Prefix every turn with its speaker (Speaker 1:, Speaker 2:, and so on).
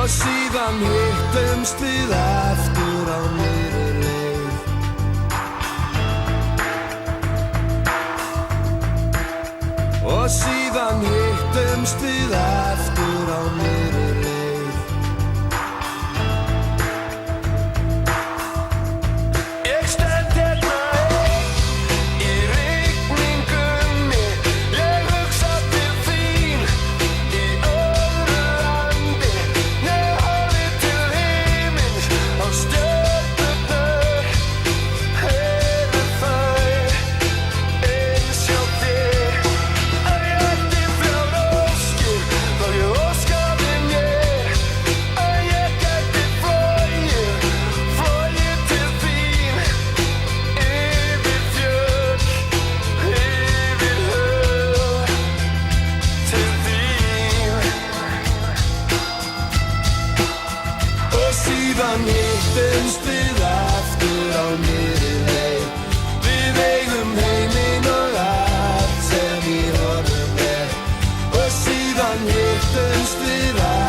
Speaker 1: Og síðan hittumst við aftur á miðri leið. Og síðan hittumst við aftur á miðri leið. Ég stend hérna einn í rigningunni. Ég hugsa til þín í öðru landi. Ég horfi til himins á stjörnurnar. Heyri þær eins hjá þér. Að ég ætti þrjár óskir þó ég óskaði mér. Að ég gæti flogið til þín. Yfir fjöll, yfir höf, til þín. Og síðan hittumst við aftur á miðri leið. Við eigum heiminn og allt sem í honum er. Og síðan hittumst við aftur